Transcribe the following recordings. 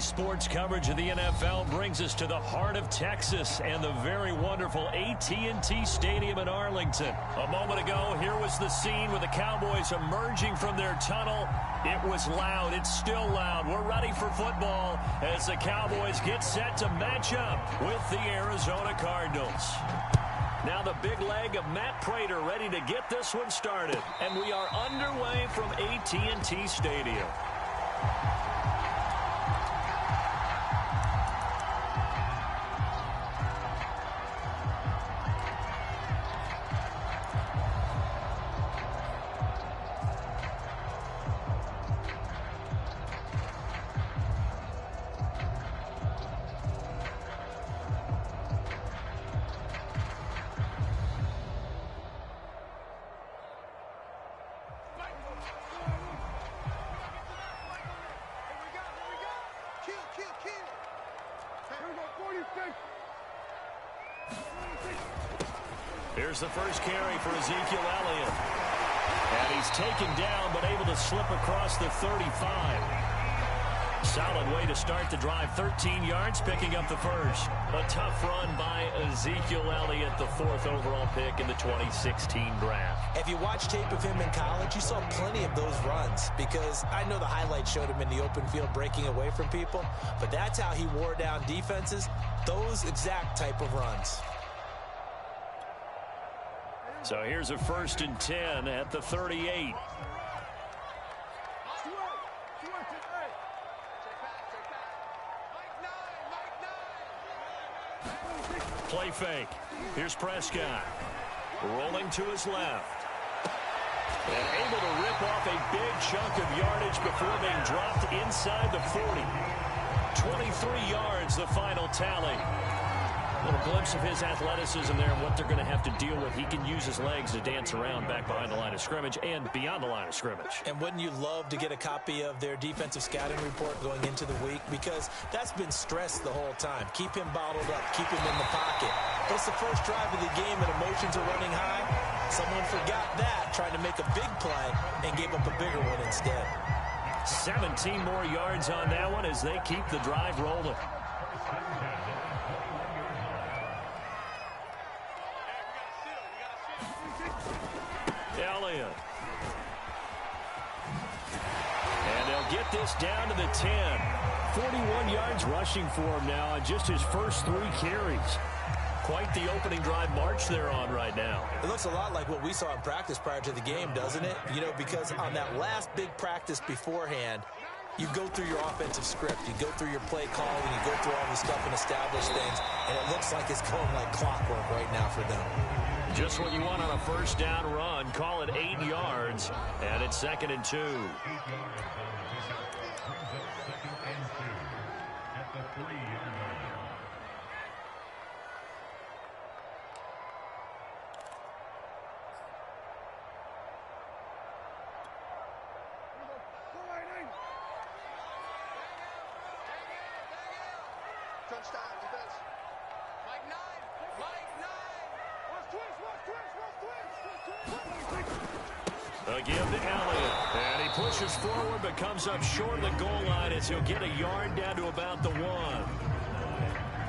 Today's sports coverage of the NFL brings us to the heart of Texas and the very wonderful AT&T Stadium in Arlington. A moment ago, here was the scene with the Cowboys emerging from their tunnel. It was loud. It's still loud. We're ready for football as the Cowboys get set to match up with the Arizona Cardinals. Now the big leg of Matt Prater ready to get this one started. And we are underway from AT&T Stadium. Here's the first carry for Ezekiel Elliott. And he's taken down, but able to slip across the 35. Solid way to start the drive. 13 yards, picking up the first. A tough run by Ezekiel Elliott, the 4th overall pick in the 2016 draft. If you watch tape of him in college, you saw plenty of those runs, because I know the highlights showed him in the open field breaking away from people, but that's how he wore down defenses, those exact type of runs. So here's a 1st and 10 at the 38. Play fake. Here's Prescott. Rolling to his left. And able to rip off a big chunk of yardage before being dropped inside the 40. 23 yards, the final tally. A little glimpse of his athleticism there and what they're going to have to deal with. He can use his legs to dance around back behind the line of scrimmage and beyond the line of scrimmage. And wouldn't you love to get a copy of their defensive scouting report going into the week? Because that's been stressed the whole time. Keep him bottled up. Keep him in the pocket. It's the first drive of the game and emotions are running high. Someone forgot that, trying to make a big play, and gave up a bigger one instead. 17 more yards on that one as they keep the drive rolling. Elliott. And they'll get this down to the 10. 41 yards rushing for him now on just his first 3 carries. Quite the opening drive march they're on right now. It looks a lot like what we saw in practice prior to the game, doesn't it? You know, because on that last big practice beforehand, you go through your offensive script, you go through your play calling, you go through all the stuff and establish things, and it looks like it's going like clockwork right now for them. Just what you want on a first down run. Call it 8 yards, and it's 2nd and 2. Give to Elliott, and he pushes forward but comes up short of the goal line as he'll get a yard down to about the 1.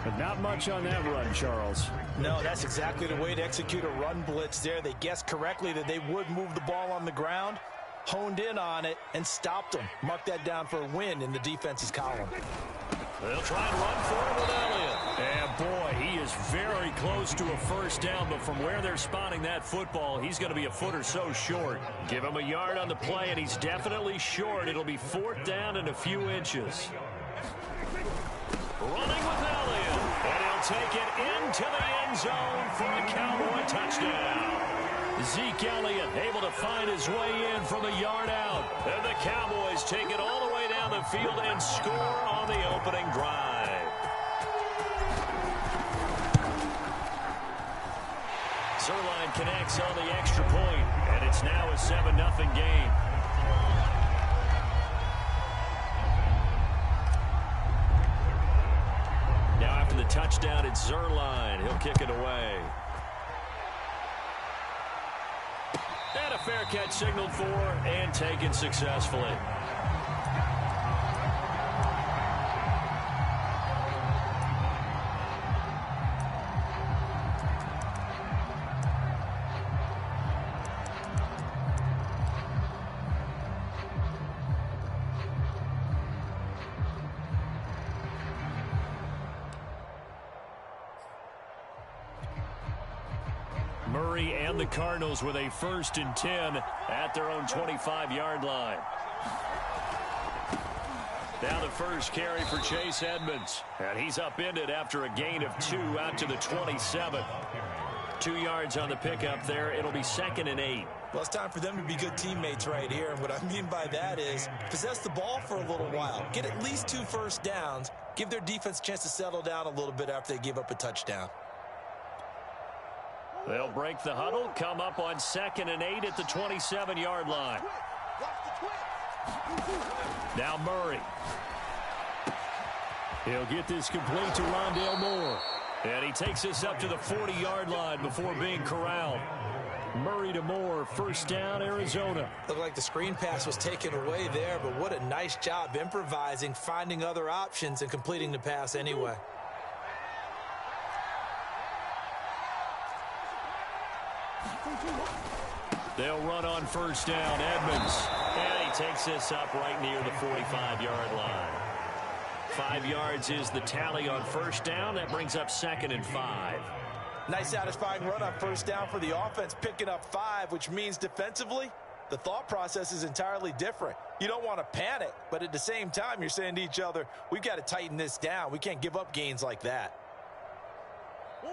But not much on that run, Charles. No, that's exactly the way to execute a run blitz there. They guessed correctly that they would move the ball on the ground, honed in on it, and stopped them. Mark that down for a win in the defense's column. They'll try and run for it with Elliott. And boy, he is very close to a first down, but from where they're spotting that football, he's going to be a foot or so short. Give him a yard on the play, and he's definitely short. It'll be 4th down and a few inches. Running with Elliott, and he'll take it into the end zone for a Cowboy touchdown. Zeke Elliott able to find his way in from a yard out. And the Cowboys take it all the way down the field and score on the opening drive. Zerline connects on the extra point, and it's now a 7-0 game. Now after the touchdown, it's Zerline. He'll kick it away. And a fair catch signaled for and taken successfully. Murray and the Cardinals with a 1st and 10 at their own 25-yard line. Now the first carry for Chase Edmonds. And he's upended after a gain of 2 out to the 27. 2 yards on the pickup there. It'll be 2nd and 8. Well, it's time for them to be good teammates right here. And what I mean by that is possess the ball for a little while. Get at least 2 first downs. Give their defense a chance to settle down a little bit after they give up a touchdown. They'll break the huddle, come up on 2nd and 8 at the 27-yard line. Now Murray. He'll get this complete to Rondale Moore. And he takes this up to the 40-yard line before being corralled. Murray to Moore, 1st down, Arizona. Looked like the screen pass was taken away there, but what a nice job improvising, finding other options, and completing the pass anyway. They'll run on 1st down, Edmonds. And he takes this up right near the 45-yard line. 5 yards is the tally on 1st down. That brings up 2nd and 5. Nice satisfying run on 1st down for the offense, picking up 5, which means defensively, the thought process is entirely different. You don't want to panic, but at the same time, you're saying to each other, we've got to tighten this down. We can't give up gains like that.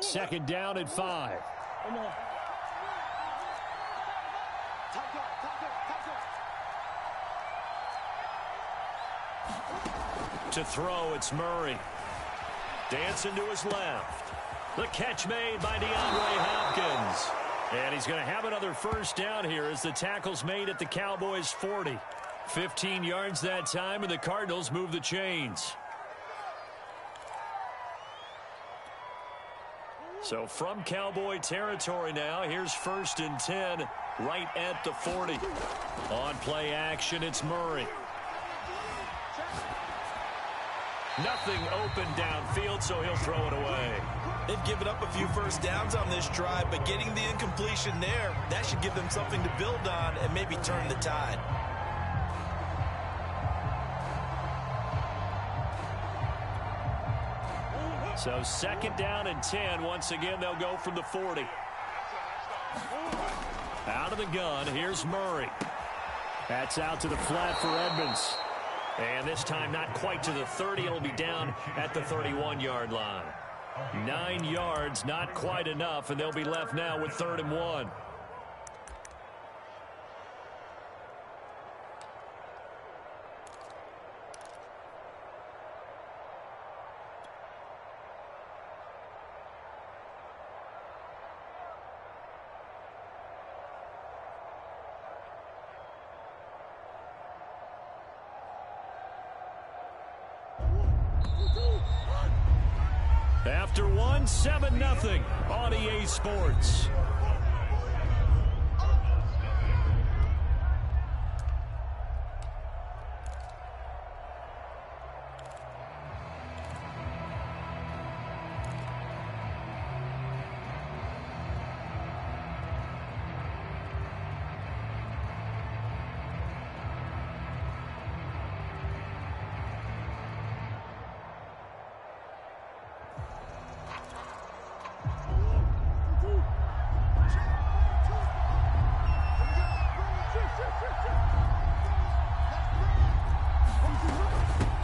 2nd down and 5. Come on. To throw, it's Murray. Dancing to his left. The catch made by DeAndre Hopkins. And he's going to have another 1st down here as the tackle's made at the Cowboys' 40. 15 yards that time, and the Cardinals move the chains. So from Cowboy territory now, here's 1st and 10 right at the 40. On play action, it's Murray. Nothing open downfield, so he'll throw it away. They've given up a few 1st downs on this drive, but getting the incompletion there, that should give them something to build on and maybe turn the tide. So 2nd down and 10. Once again, they'll go from the 40. Out of the gun, here's Murray. That's out to the flat for Edmonds. And this time not quite to the 30. It'll be down at the 31-yard line. 9 yards, not quite enough, and they'll be left now with 3rd and 1. After 1, 7-0 on EA Sports.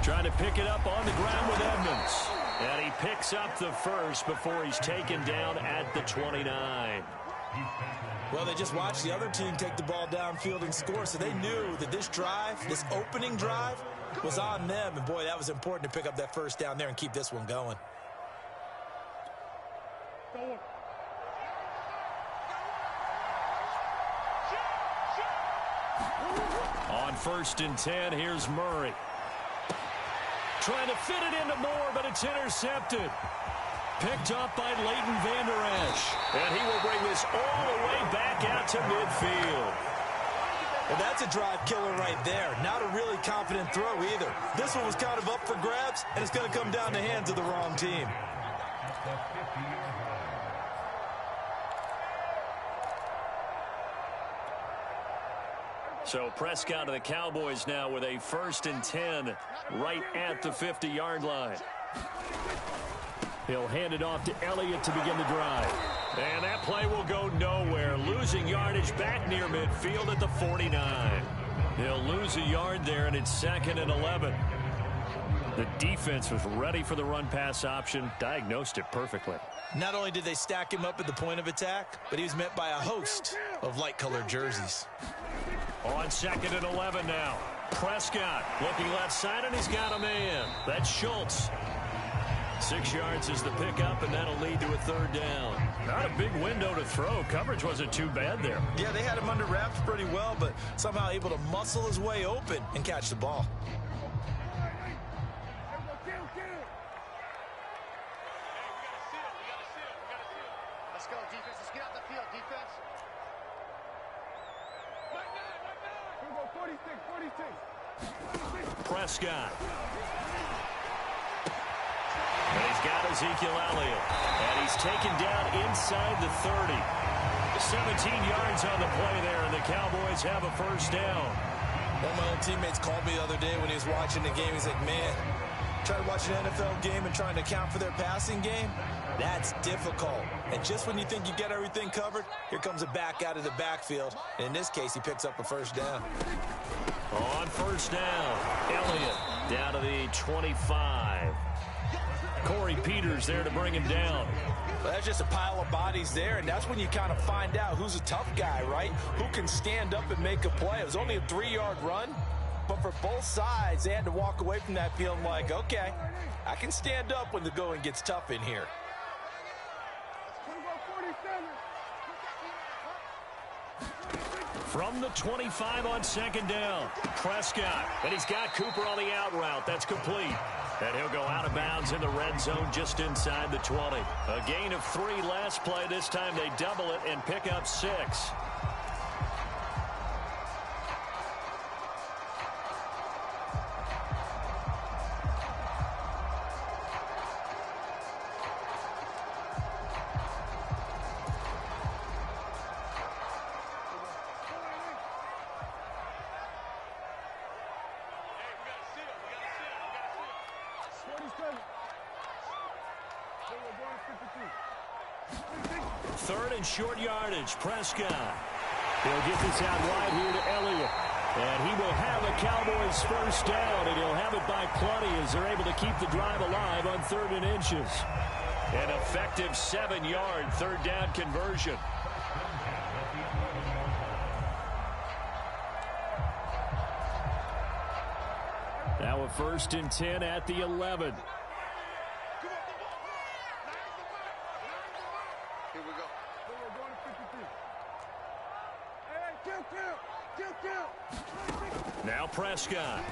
Trying to pick it up on the ground with Edmonds. And he picks up the 1st before he's taken down at the 29. Well, they just watched the other team take the ball downfield and score, so they knew that this drive, this opening drive, was on them. And, boy, that was important to pick up that 1st down there and keep this one going. On 1st and 10, here's Murray. Trying to fit it into Moore, but it's intercepted. Picked up by Leighton Vander Esch. And he will bring this all the way back out to midfield. Well, that's a drive killer right there. Not a really confident throw either. This one was kind of up for grabs, and it's going to come down the hands of the wrong team. So Prescott of the Cowboys now with a 1st and 10 right at the 50-yard line. He'll hand it off to Elliott to begin the drive. And that play will go nowhere. Losing yardage back near midfield at the 49. He'll lose a yard there, and it's 2nd and 11. The defense was ready for the run-pass option, diagnosed it perfectly. Not only did they stack him up at the point of attack, but he was met by a host of light-colored jerseys. On 2nd and 11 now. Prescott looking left side, and he's got a man. That's Schultz. 6 yards is the pickup, and that'll lead to a 3rd down. Not a big window to throw. Coverage wasn't too bad there. Yeah, they had him under wraps pretty well, but somehow able to muscle his way open and catch the ball. Let's go, defense. Let's get out the field, defense. Here we go, 46. Prescott. And he's got Ezekiel Elliott. And he's taken down inside the 30. 17 yards on the play there, and the Cowboys have a 1st down. One of my old teammates called me the other day when he was watching the game. He's like, man, trying to watch an NFL game and trying to account for their passing game, that's difficult. And just when you think you get everything covered, here comes a back out of the backfield. And in this case, he picks up a 1st down. On 1st down, Elliott down to the 25. Corey Peters there to bring him down. Well, that's just a pile of bodies there, and that's when you kind of find out who's a tough guy, right? Who can stand up and make a play. It was only a 3-yard run, but for both sides, they had to walk away from that feeling like, okay, I can stand up when the going gets tough in here. From the 25 on 2nd down, Prescott. And he's got Cooper on the out route. That's complete. And he'll go out of bounds in the red zone just inside the 20. A gain of 3 last play. This time they double it and pick up 6. Third and short yardage. Prescott. He'll get this out wide here to Elliott. And he will have a Cowboys 1st down, and he'll have it by plenty as they're able to keep the drive alive on 3rd and inches. An effective 7-yard 3rd down conversion. Now a 1st and 10 at the 11. Now Prescott.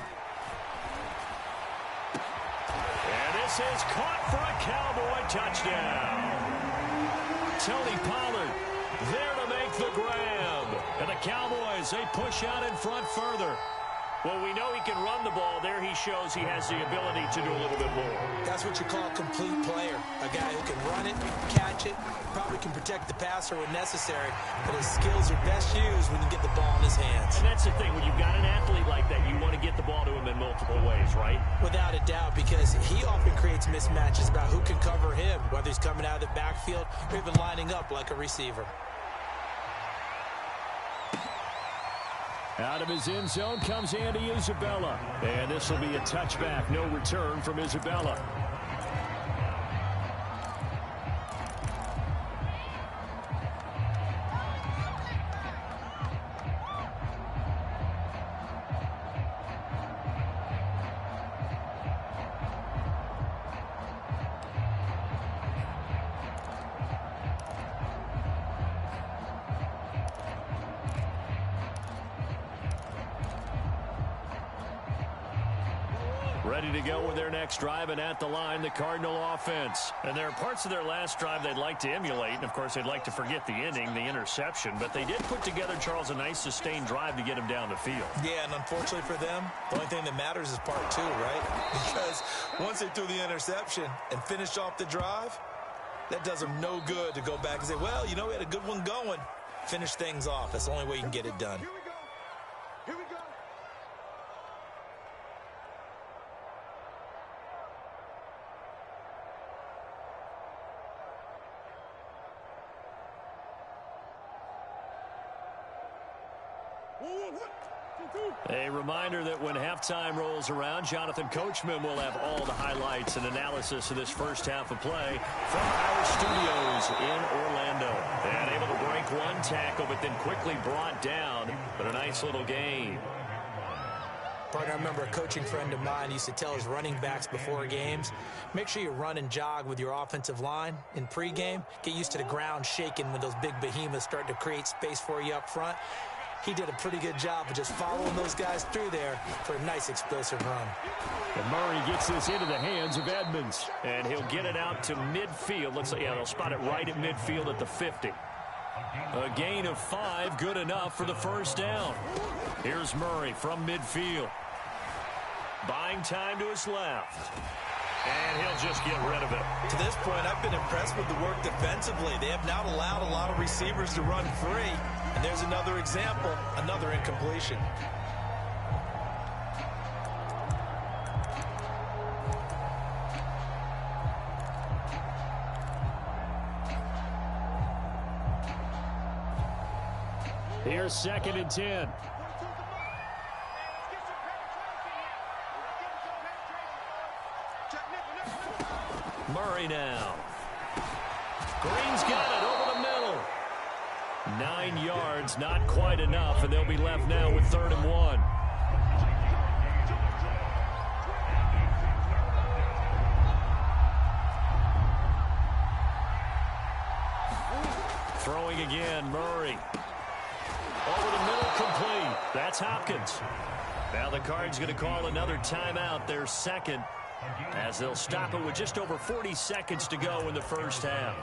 And this is caught for a Cowboy touchdown. Tony Pollard there to make the grab. And the Cowboys, they push out in front further. Well, we know he can run the ball. There he shows he has the ability to do a little bit more. That's what you call a complete player. A guy who can run it, catch it, probably can protect the passer when necessary, but his skills are best used when you get the ball in his hands. And that's the thing. When you've got an athlete like that, you want to get the ball to him in multiple ways, right? Without a doubt, because he often creates mismatches about who can cover him, whether he's coming out of the backfield or even lining up like a receiver. Out of his end zone comes Andy Isabella. And this will be a touchback. No return from Isabella. Ready to go with their next drive, and at the line, the Cardinal offense. And there are parts of their last drive they'd like to emulate, and of course they'd like to forget the inning, the interception, but they did put together, Charles, a nice sustained drive to get him down the field. Yeah, and unfortunately for them, the only thing that matters is part 2, right? Because once they threw the interception and finished off the drive, that does them no good to go back and say, well, you know, we had a good one going. Finish things off. That's the only way you can get it done. Here we go. A reminder that when halftime rolls around, Jonathan Coachman will have all the highlights and analysis of this first half of play from our studios in Orlando. And able to break one tackle, but then quickly brought down. But a nice little gain. Partner, I remember a coaching friend of mine used to tell his running backs before games, make sure you run and jog with your offensive line in pregame. Get used to the ground shaking when those big behemoths start to create space for you up front. He did a pretty good job of just following those guys through there for a nice explosive run. And Murray gets this into the hands of Edmonds. And he'll get it out to midfield. Looks like, yeah, they'll spot it right at midfield at the 50. A gain of 5, good enough for the first down. Here's Murray from midfield. Buying time to his left. And he'll just get rid of it. To this point, I've been impressed with the work defensively. They have not allowed a lot of receivers to run free. And there's another example, another incompletion. Here's 2nd and 10. Murray now. Green's got it over the middle. 9 yards, not quite enough, and they'll be left now with 3rd and 1. Throwing again, Murray. Over the middle, complete. That's Hopkins. Now the Cards going to call another timeout, their second, as they'll stop it with just over 40 seconds to go in the first half.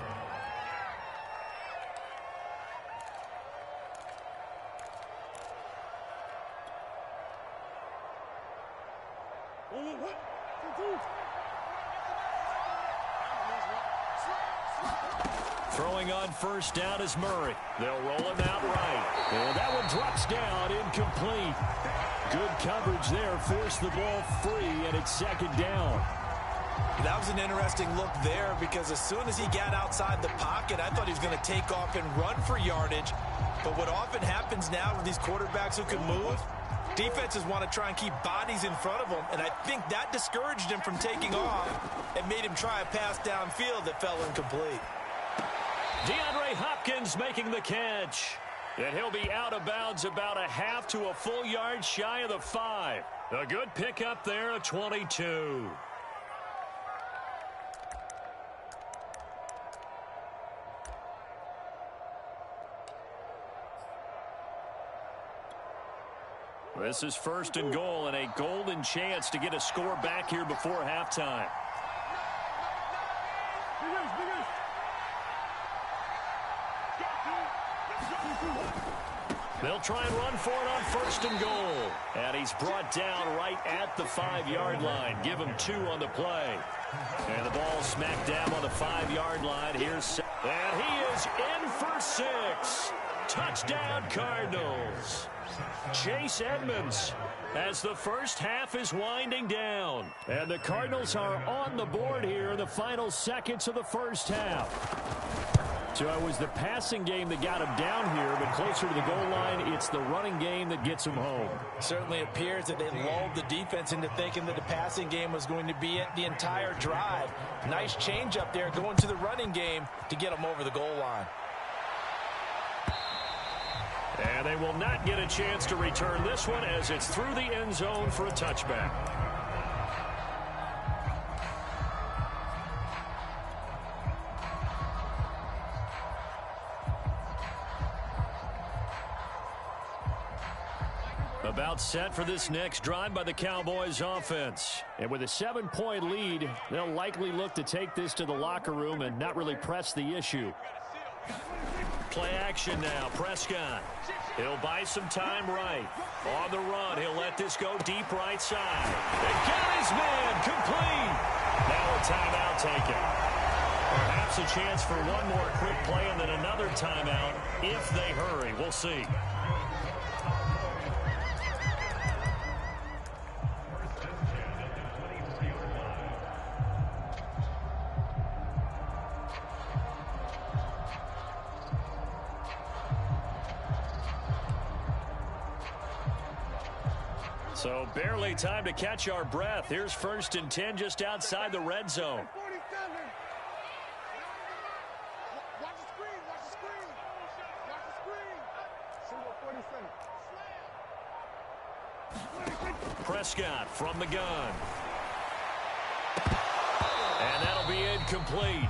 Throwing on first down is Murray. They'll roll him out right. And that one drops down, incomplete. Good coverage there, forced the ball free, and it's 2nd down. That was an interesting look there because as soon as he got outside the pocket, I thought he was going to take off and run for yardage. But what often happens now with these quarterbacks who can move, defenses want to try and keep bodies in front of them, and I think that discouraged him from taking off and made him try a pass downfield that fell incomplete. DeAndre Hopkins making the catch. And he'll be out of bounds about a half to a full yard shy of the 5. A good pickup there, a 22. This is 1st and goal and a golden chance to get a score back here before halftime. They'll try and run for it on 1st and goal. And he's brought down right at the 5-yard line. Give him 2 on the play. And the ball smacked down on the 5-yard line. And he is in for 6. Touchdown, Cardinals. Chase Edmonds as the first half is winding down. And the Cardinals are on the board here in the final seconds of the first half. So it was the passing game that got him down here, but closer to the goal line, it's the running game that gets him home. Certainly appears that they lulled the defense into thinking that the passing game was going to be it the entire drive. Nice change up there going to the running game to get him over the goal line. And they will not get a chance to return this one as it's through the end zone for a touchback. About set for this next drive by the Cowboys offense. And with a 7-point lead, they'll likely look to take this to the locker room and not really press the issue. Play action now. Prescott. He'll buy some time right. On the run, he'll let this go deep right side. They got his man. Complete. Now a timeout taken. Perhaps a chance for one more quick play and then another timeout if they hurry. We'll see. So barely time to catch our breath. Here's 1st and 10 just outside the red zone. Watch the screen. Watch the screen. Watch the screen. Prescott from the gun. And that'll be incomplete.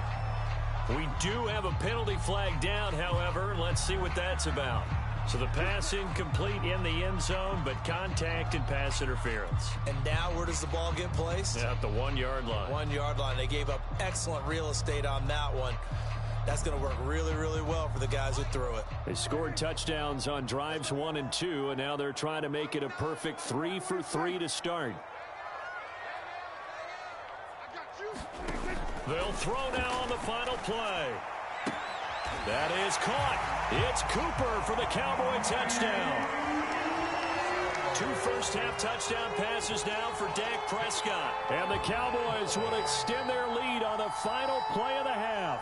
We do have a penalty flag down, however. Let's see what that's about. So the pass incomplete in the end zone, but contact and pass interference. And now where does the ball get placed? Yeah, at the 1-yard line. 1-yard line. They gave up excellent real estate on that one. That's going to work really, really well for the guys who threw it. They scored touchdowns on drives 1 and 2, and now they're trying to make it a perfect 3 for 3 to start. They'll throw now on the final play. That is caught. It's Cooper for the Cowboy touchdown. 2 first-half touchdown passes now for Dak Prescott. And the Cowboys will extend their lead on the final play of the half.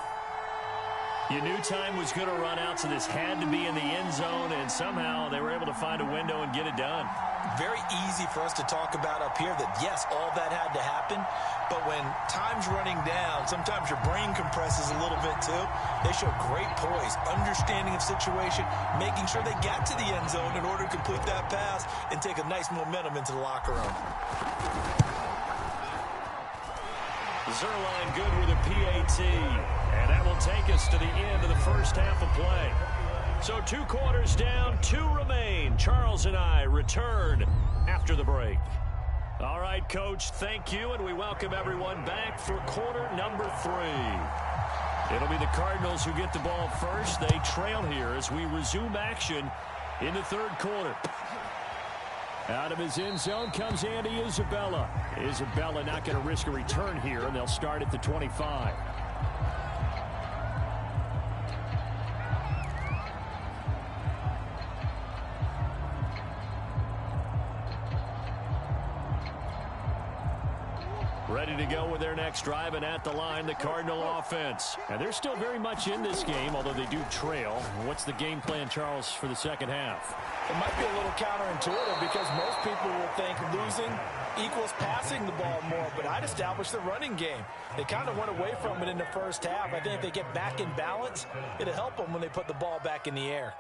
You knew time was going to run out, so this had to be in the end zone, and somehow they were able to find a window and get it done. Very easy for us to talk about up here that, yes, all that had to happen, but when time's running down, sometimes your brain compresses a little bit too. They show great poise, understanding of situation, making sure they got to the end zone in order to complete that pass and take a nice momentum into the locker room. Zerline good with a PAT, and that will take us to the end of the first half of play. So 2 quarters down, 2 remain. Charles and I return after the break. All right, Coach, thank you, and we welcome everyone back for quarter number 3. It'll be the Cardinals who get the ball first. They trail here as we resume action in the 3rd quarter. Out of his end zone comes Andy Isabella. Isabella not going to risk a return here, and they'll start at the 25. Ready to go with their next drive, and at the line, the Cardinal offense. And they're still very much in this game, although they do trail. What's the game plan, Charles, for the second half? It might be a little counterintuitive because most people will think losing equals passing the ball more, but I'd establish the running game. They kind of went away from it in the first half. I think if they get back in balance, it'll help them when they put the ball back in the air.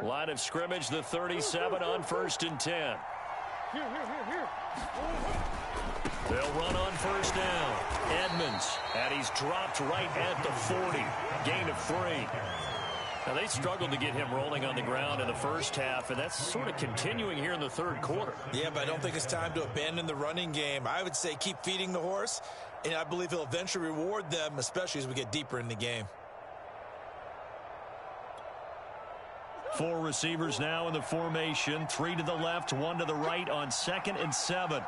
Line of scrimmage, the 37 on 1st and 10. They'll run on 1st down. Edmonds, and he's dropped right at the 40. Gain of 3. Now, they struggled to get him rolling on the ground in the first half, and that's sort of continuing here in the 3rd quarter. Yeah, but I don't think it's time to abandon the running game. I would say keep feeding the horse, and I believe he'll eventually reward them, especially as we get deeper in the game. 4 receivers now in the formation. 3 to the left, 1 to the right on 2nd and 7.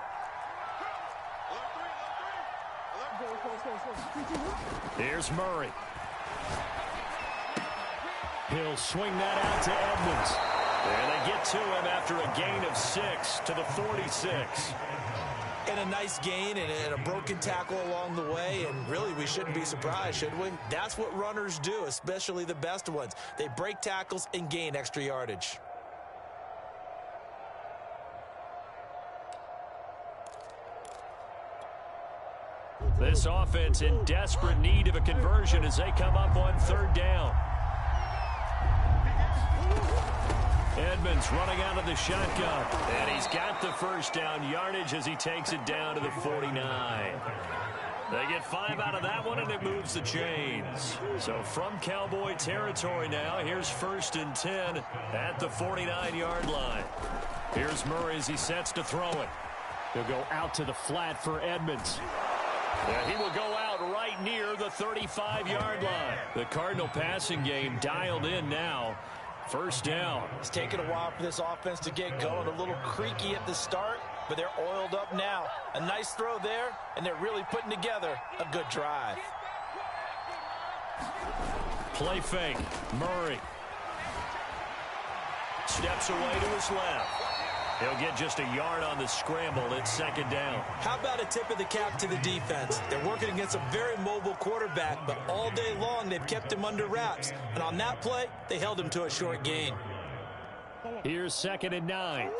Here's Murray. He'll swing that out to Edmonds. And they get to him after a gain of 6 to the 46. And a nice gain and a broken tackle along the way, and really we shouldn't be surprised, should we? That's what runners do, especially the best ones. They break tackles and gain extra yardage. This offense in desperate need of a conversion as they come up on 3rd down. Edmonds running out of the shotgun, and he's got the 1st down yardage as he takes it down to the 49. They get 5 out of that one, and it moves the chains. So from Cowboy territory now, here's 1st and 10 at the 49-yard line. Here's Murray as he sets to throw it. He'll go out to the flat for Edmonds. And he will go out right near the 35-yard line. The Cardinal passing game dialed in now. 1st down. It's taken a while for this offense to get going. A little creaky at the start, but they're oiled up now. A nice throw there, and they're really putting together a good drive. Play fake. Murray steps away to his left. He'll get just a yard on the scramble. It's 2nd down. How about a tip of the cap to the defense? They're working against a very mobile quarterback, but all day long they've kept him under wraps. And on that play, they held him to a short gain. Here's 2nd and 9.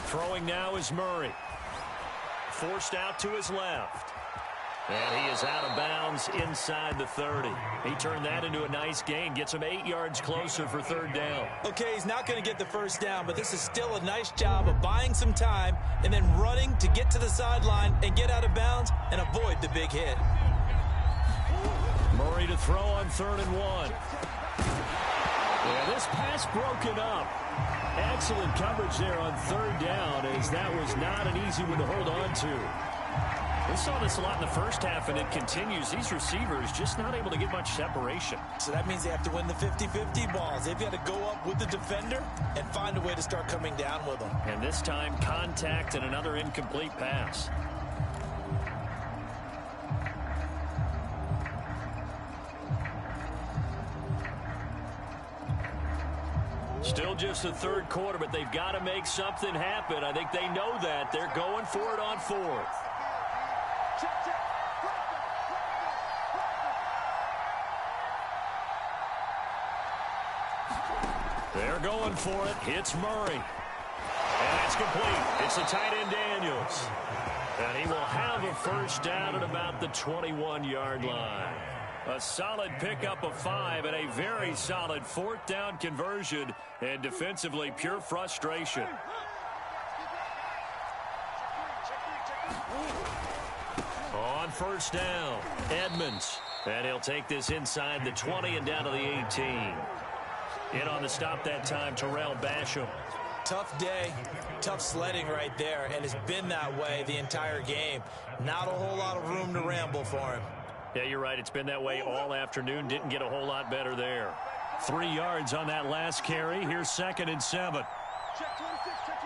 Throwing now is Murray. Forced out to his left. And he is out of bounds inside the 30. He turned that into a nice gain. Gets him 8 yards closer for 3rd down. Okay, he's not going to get the 1st down, but this is still a nice job of buying some time and then running to get to the sideline and get out of bounds and avoid the big hit. Murray to throw on 3rd and 1. Yeah, this pass broken up. Excellent coverage there on 3rd down, as that was not an easy one to hold on to. We saw this a lot in the first half, and it continues. These receivers just not able to get much separation. So that means they have to win the 50-50 balls. They've got to go up with the defender and find a way to start coming down with them. And this time, contact and another incomplete pass. Still just the 3rd quarter, but they've got to make something happen. I think they know that. They're going for it on 4th. They're going for it. Hits Murray. And it's complete. It's the tight end Daniels. And he will have a 1st down at about the 21-yard line. A solid pickup of 5 and a very solid 4th down conversion, and defensively pure frustration. On 1st down, Edmonds. And he'll take this inside the 20 and down to the 18. In on the stop that time, Terrell Basham. Tough day, tough sledding right there, and it's been that way the entire game. Not a whole lot of room to ramble for him. Yeah, you're right. It's been that way all afternoon. Didn't get a whole lot better there. 3 yards on that last carry. Here's 2nd and 7. Check 26, check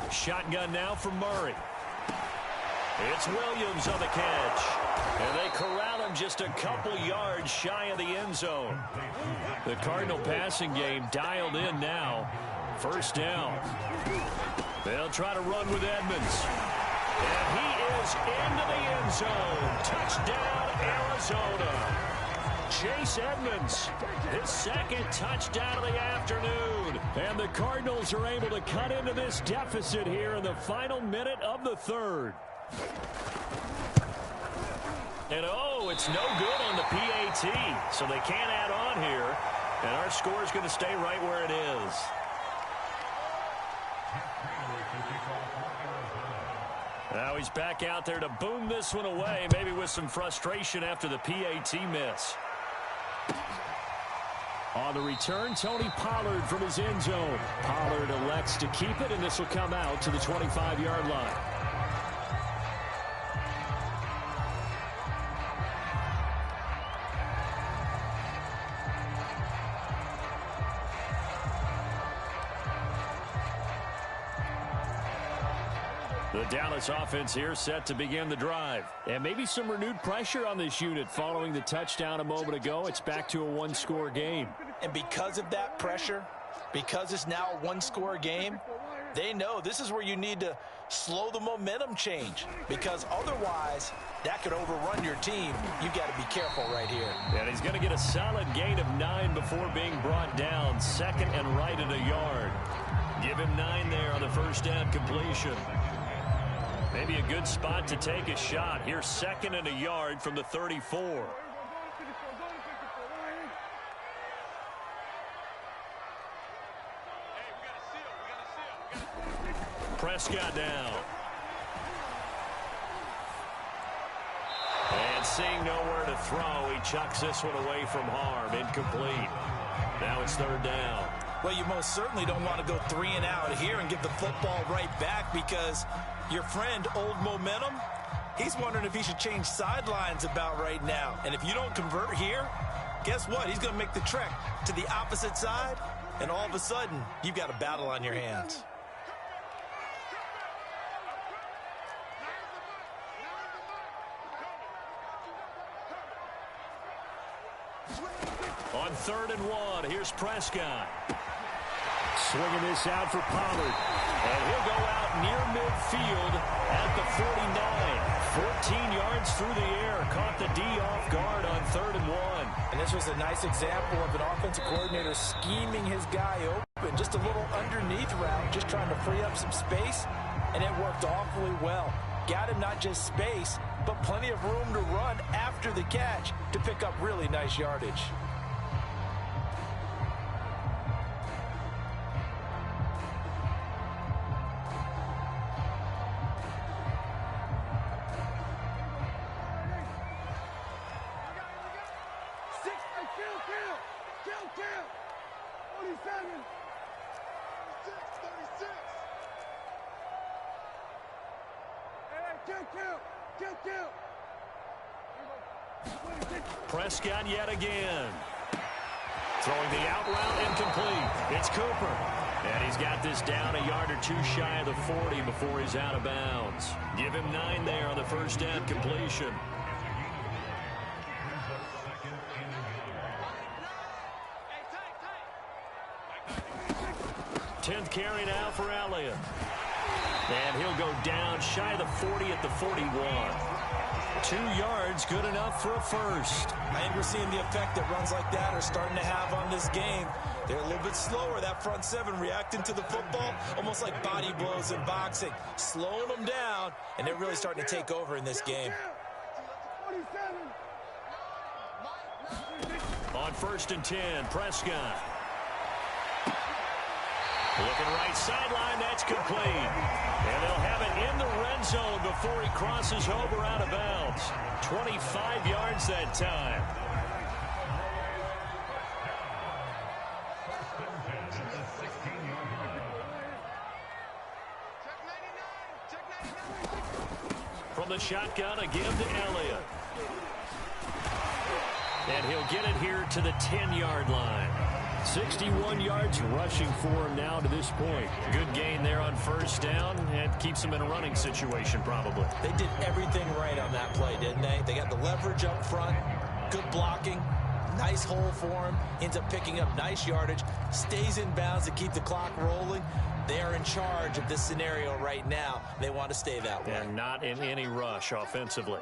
26. Shotgun now for Murray. It's Williams on the catch. And they corral him just a couple yards shy of the end zone. The Cardinal passing game dialed in now. 1st down. They'll try to run with Edmonds. And he is into the end zone. Touchdown, Arizona. Chase Edmonds, his 2nd touchdown of the afternoon. And the Cardinals are able to cut into this deficit here in the final minute of the 3rd. And oh, it's no good on the PAT, so they can't add on here. And our score is going to stay right where it is. Now he's back out there to boom this one away, maybe with some frustration after the PAT miss. On the return, Tony Pollard from his end zone. Pollard elects to keep it, and this will come out to the 25-yard line. The Dallas offense here set to begin the drive. And maybe some renewed pressure on this unit following the touchdown a moment ago. It's back to a 1-score game. And because of that pressure, because it's now a 1-score game, they know this is where you need to slow the momentum change, because otherwise that could overrun your team. You've got to be careful right here. And he's going to get a solid gain of 9 before being brought down. 2nd and right at a yard. Give him 9 there on the 1st down completion. Maybe a good spot to take a shot. Here's 2nd and a yard from the 34. Prescott down. And seeing nowhere to throw, he chucks this one away from harm. Incomplete. Now it's 3rd down. Well, you most certainly don't want to go 3 and out here and give the football right back, because your friend, Old Momentum, he's wondering if he should change sidelines about right now. And if you don't convert here, guess what? He's going to make the trek to the opposite side, and all of a sudden, you've got a battle on your hands. On 3rd and 1, here's Prescott. Swinging this out for Pollard. And he'll go out near midfield at the 49. 14 yards through the air. Caught the D off guard on 3rd and 1. And this was a nice example of an offensive coordinator scheming his guy open. Just a little underneath route, just trying to free up some space. And it worked awfully well. Got him not just space, but plenty of room to run after the catch to pick up really nice yardage. Prescott yet again. Throwing the out route incomplete. It's Cooper. And he's got this down a yard or two shy of the 40 before he's out of bounds. Give him 9 there on the first down completion. Tenth carry now for Elliott. And he'll go down shy of the 40 at the 41. 2 yards, good enough for a first. I think we're seeing the effect that runs like that are starting to have on this game. They're a little bit slower, that front seven, reacting to the football, almost like body blows in boxing, slowing them down, and they're really starting to take over in this game. On 1st and 10, Prescott. Looking right sideline, that's complete. And they'll have it in the red zone before he crosses over out of bounds. 25 yards that time. From the shotgun, a give to Elliott. And he'll get it here to the 10-yard line. 61 yards rushing for him now to this point. Good gain there on first down, and keeps him in a running situation probably. They did everything right on that play, didn't they? They got the leverage up front, good blocking, nice hole for him, ends up picking up nice yardage, stays in bounds to keep the clock rolling. They are in charge of this scenario right now. They want to stay that way. And not in any rush offensively.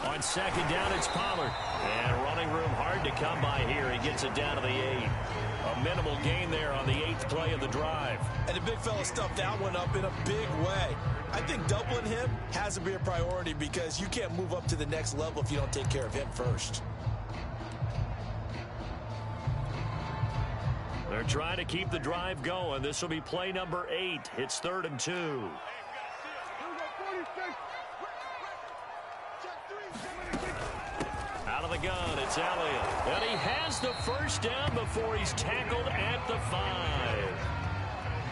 On 2nd down, it's Pollard. And running room hard to come by here. He gets it down to the 8. A minimal gain there on the 8th play of the drive. And the big fella stuffed that one up in a big way. I think doubling him has to be a priority because you can't move up to the next level if you don't take care of him first. They're trying to keep the drive going. This will be play number 8. It's 3rd and 2. Out of the gun, it's Elliott. And he has the first down before he's tackled at the 5.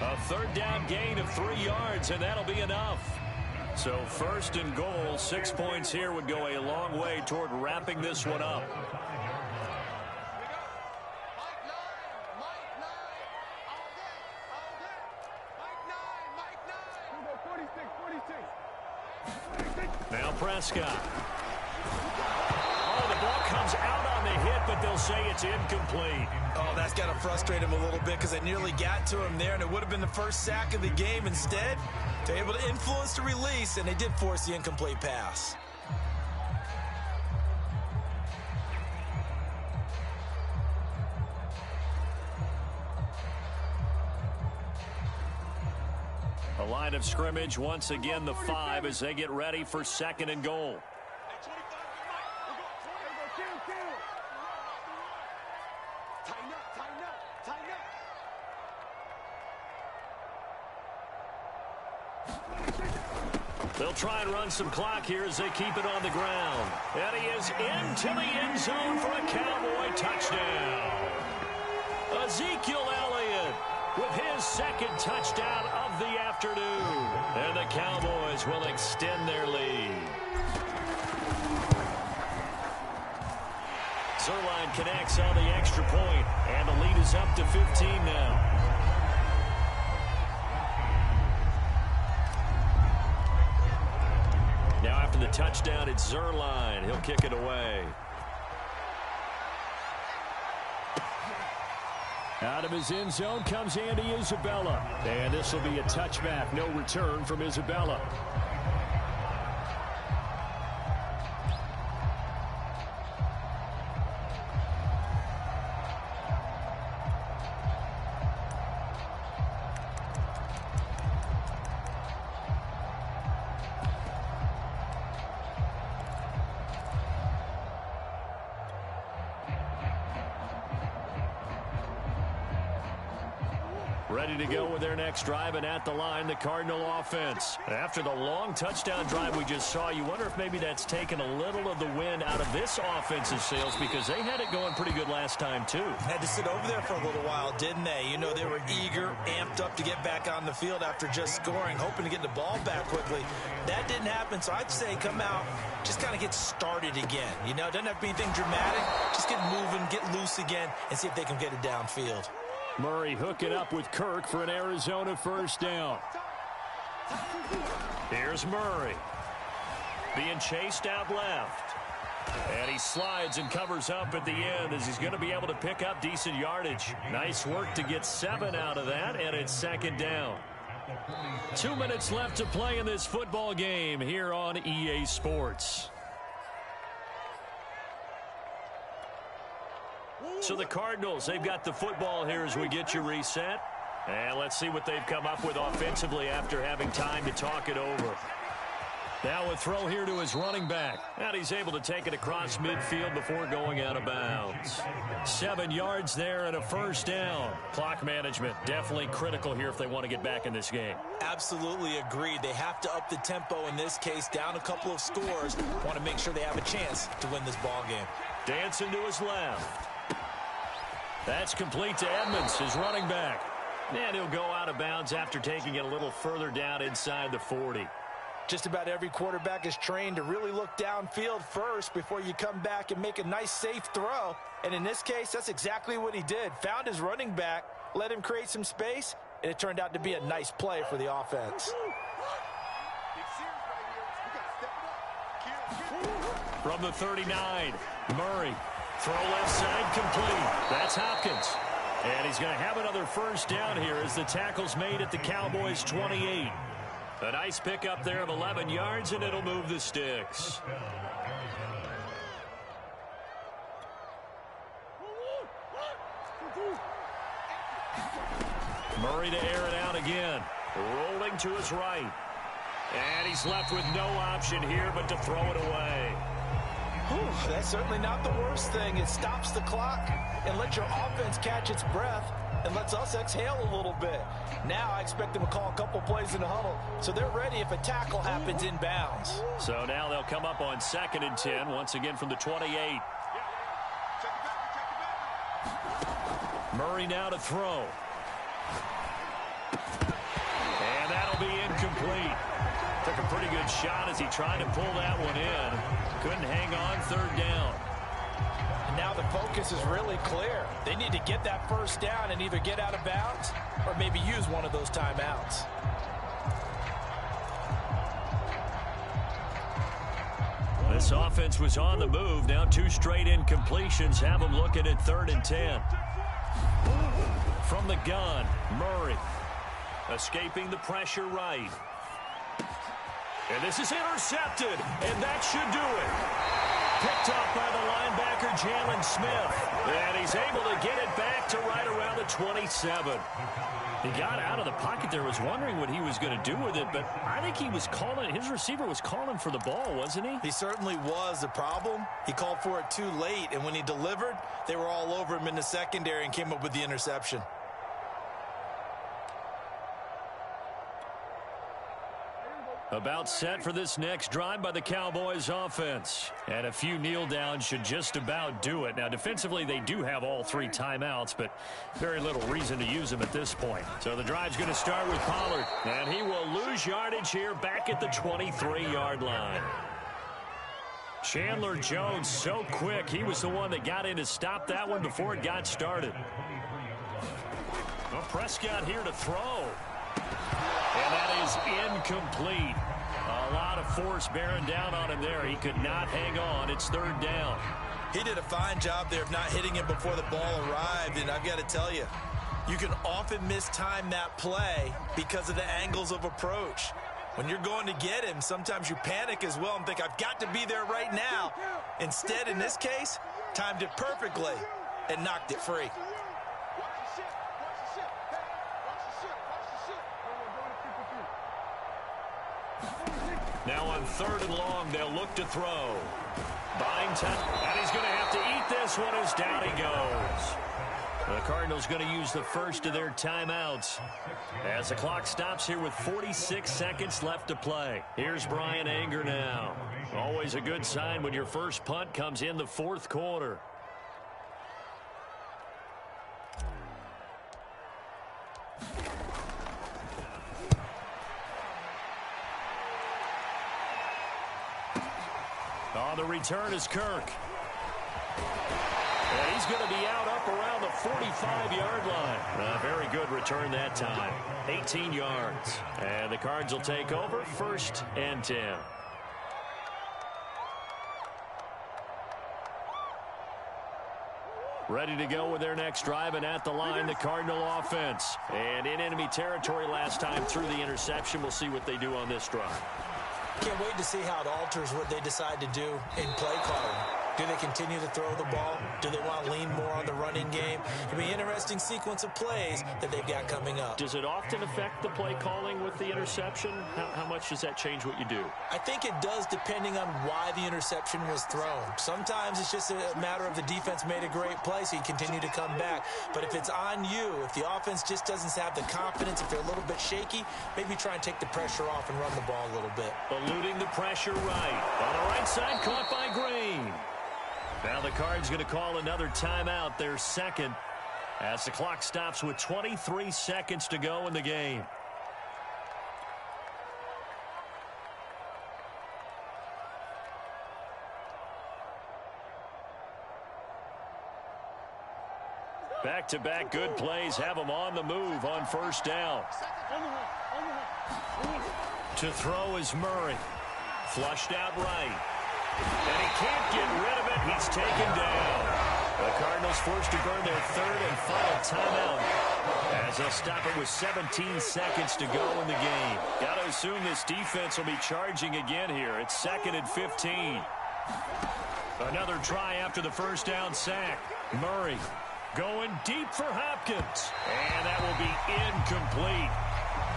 A 3rd down gain of 3 yards, and that'll be enough. So 1st and goal, 6 points here would go a long way toward wrapping this one up. Now Prescott. Oh, the ball comes out on the hit, but they'll say it's incomplete. Oh, that's got to frustrate him a little bit because they nearly got to him there, and it would have been the first sack of the game. Instead, they're able to influence the release, and they did force the incomplete pass. A line of scrimmage, once again the 5 as they get ready for 2nd and goal. They'll try and run some clock here as they keep it on the ground. And he is into the end zone for a Cowboy touchdown. Ezekiel Elliott with his 2nd touchdown of the afternoon. And the Cowboys will extend their lead. Zerline connects on the extra point, and the lead is up to 15 now. Now after the touchdown, it's Zerline. He'll kick it away. Out of his end zone comes Andy Isabella. And this will be a touchback. No return from Isabella. Ready to go with their next drive, and at the line, the Cardinal offense. After the long touchdown drive we just saw, you wonder if maybe that's taken a little of the wind out of this offense's sails, because they had it going pretty good last time, too. Had to sit over there for a little while, didn't they? You know, they were eager, amped up to get back on the field after just scoring, hoping to get the ball back quickly. That didn't happen, so I'd say come out, just kind of get started again. You know, it doesn't have to be anything dramatic. Just get moving, get loose again, and see if they can get it downfield. Murray hooking up with Kirk for an Arizona first down. Here's Murray. Being chased out left. And he slides and covers up at the end as he's going to be able to pick up decent yardage. Nice work to get 7 out of that, and it's second down. 2 minutes left to play in this football game here on EA Sports. So the Cardinals, they've got the football here as we get you reset. And let's see what they've come up with offensively after having time to talk it over. Now a throw here to his running back. And he's able to take it across midfield before going out of bounds. 7 yards there and a first down. Clock management definitely critical here if they want to get back in this game. Absolutely agreed. They have to up the tempo in this case, down a couple of scores. Want to make sure they have a chance to win this ball game. Dancing to his left. That's complete to Edmonds, his running back. And he'll go out of bounds after taking it a little further down inside the 40. Just about every quarterback is trained to really look downfield first before you come back and make a nice, safe throw. And in this case, that's exactly what he did. Found his running back, let him create some space, and it turned out to be a nice play for the offense. From the 39, Murray. Throw left side complete. That's Hopkins. And he's going to have another first down here as the tackle's made at the Cowboys' 28. A nice pickup there of 11 yards, and it'll move the sticks. Murray to air it out again. Rolling to his right. And he's left with no option here but to throw it away. Whew, that's certainly not the worst thing. It stops the clock and lets your offense catch its breath and lets us exhale a little bit. Now I expect them to call a couple plays in the huddle, so they're ready if a tackle happens in bounds. So now they'll come up on 2nd and 10, once again from the 28. Murray now to throw. And that'll be incomplete. Took a pretty good shot as he tried to pull that one in. Couldn't hang on, 3rd down. And now the focus is really clear. They need to get that first down and either get out of bounds or maybe use one of those timeouts. This offense was on the move. Now 2 straight incompletions have them looking at 3rd and 10. From the gun, Murray. Escaping the pressure right. And this is intercepted, and that should do it. Picked up by the linebacker, Jalen Smith. And he's able to get it back to right around the 27. He got out of the pocket there, was wondering what he was going to do with it, but I think he was calling, his receiver was calling for the ball, wasn't he? He certainly was. The problem, he called for it too late, and when he delivered, they were all over him in the secondary and came up with the interception. About set for this next drive by the Cowboys offense. And a few kneel downs should just about do it. Now, defensively, they do have all 3 timeouts, but very little reason to use them at this point. So the drive's going to start with Pollard. And he will lose yardage here back at the 23-yard line. Chandler Jones so quick. He was the one that got in to stop that one before it got started. Well, Prescott here to throw. And that is incomplete. A lot of force bearing down on him there. He could not hang on. It's third down. He did a fine job there of not hitting him before the ball arrived. And I've got to tell you, you can often mistime that play because of the angles of approach. When you're going to get him, sometimes you panic as well and think, I've got to be there right now. Instead, in this case, timed it perfectly and knocked it free. Now on third and long, they'll look to throw. Buying time, and he's going to have to eat this one as down he goes. The Cardinals going to use the first of their timeouts as the clock stops here with 46 seconds left to play. Here's Brian Anger now. Always a good sign when your first punt comes in the fourth quarter. On the return is Kirk. And he's going to be out up around the 45-yard line. A very good return that time. 18 yards. And the Cards will take over, 1st and 10. Ready to go with their next drive, and at the line, the Cardinal offense. And in enemy territory last time through the interception. We'll see what they do on this drive. Can't wait to see how it alters what they decide to do in play calling. Do they continue to throw the ball? Do they want to lean more on the running game? It'll be an interesting sequence of plays that they've got coming up. Does it often affect the play calling with the interception? How much does that change what you do? I think it does, depending on why the interception was thrown. Sometimes it's just a matter of the defense made a great play, so you continue to come back. But if it's on you, if the offense just doesn't have the confidence, if they're a little bit shaky, maybe try and take the pressure off and run the ball a little bit. Eluding the pressure right. On the right side, caught by Green. Now the Cards going to call another timeout, their second, as the clock stops with 23 seconds to go in the game. Back-to-back good plays have them on the move on first down. To throw is Murray. Flushed out right. And he can't get rid of it. He's taken down. The Cardinals forced to burn their third and final timeout as they'll stop it with 17 seconds to go in the game. Got to assume this defense will be charging again here. It's 2nd and 15. Another try after the first down sack. Murray going deep for Hopkins. And that will be incomplete.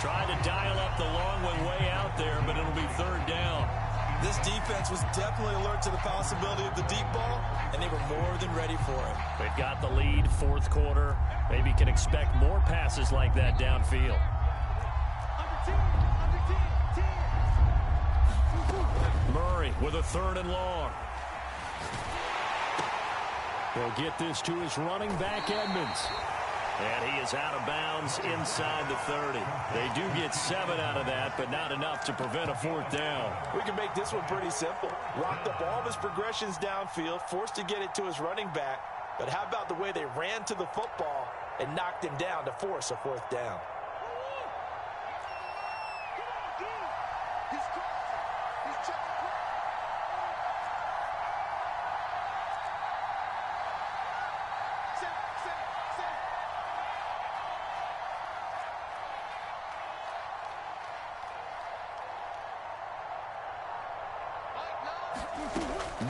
Tried to dial up the long one way out there, but it'll be third down. This defense was definitely alert to the possibility of the deep ball, and they were more than ready for it. They've got the lead, fourth quarter. Maybe can expect more passes like that downfield. Murray with a third and long. They'll get this to his running back, Edmonds. And he is out of bounds inside the 30. They do get 7 out of that, but not enough to prevent a fourth down. We can make this one pretty simple. Rock the ball of his progressions downfield, forced to get it to his running back. But how about the way they ran to the football and knocked him down to force a fourth down?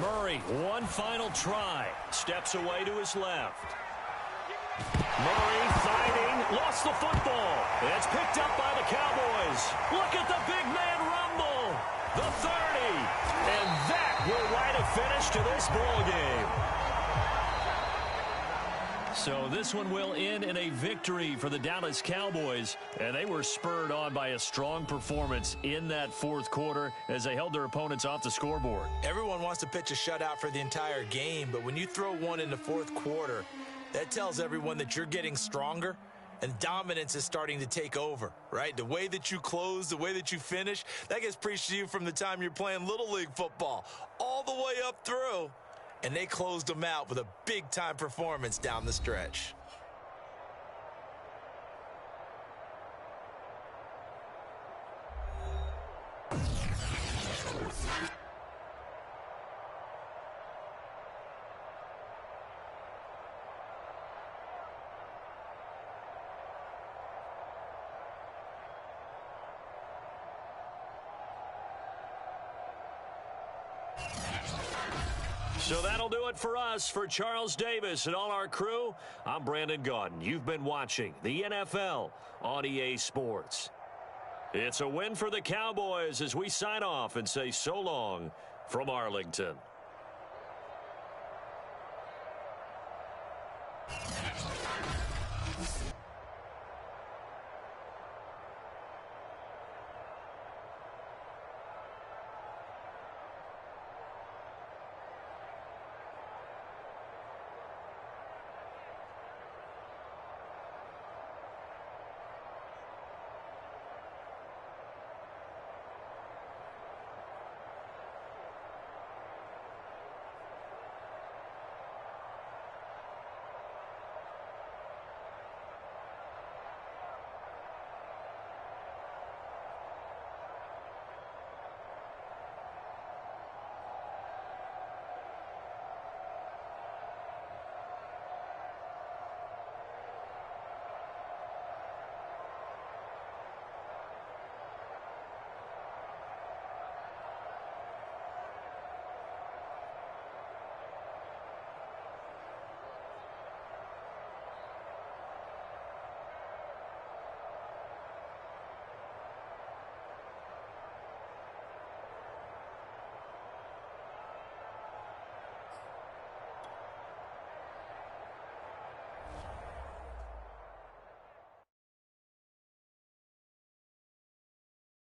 Murray, one final try. Steps away to his left. Murray fighting, lost the football. It's picked up by the Cowboys. Look at the big man rumble. The 30. And that will write a finish to this ball game. So this one will end in a victory for the Dallas Cowboys, and they were spurred on by a strong performance in that fourth quarter as they held their opponents off the scoreboard. Everyone wants to pitch a shutout for the entire game, but when you throw one in the fourth quarter, that tells everyone that you're getting stronger And dominance is starting to take over, right? The way that you close, the way that you finish, that gets preached to you from the time you're playing Little League football all the way up through. And they closed them out with a big-time performance down the stretch. So that'll do it for us. For Charles Davis and all our crew, I'm Brandon Gaudin. You've been watching the NFL on EA Sports. It's a win for the Cowboys as we sign off and say so long from Arlington.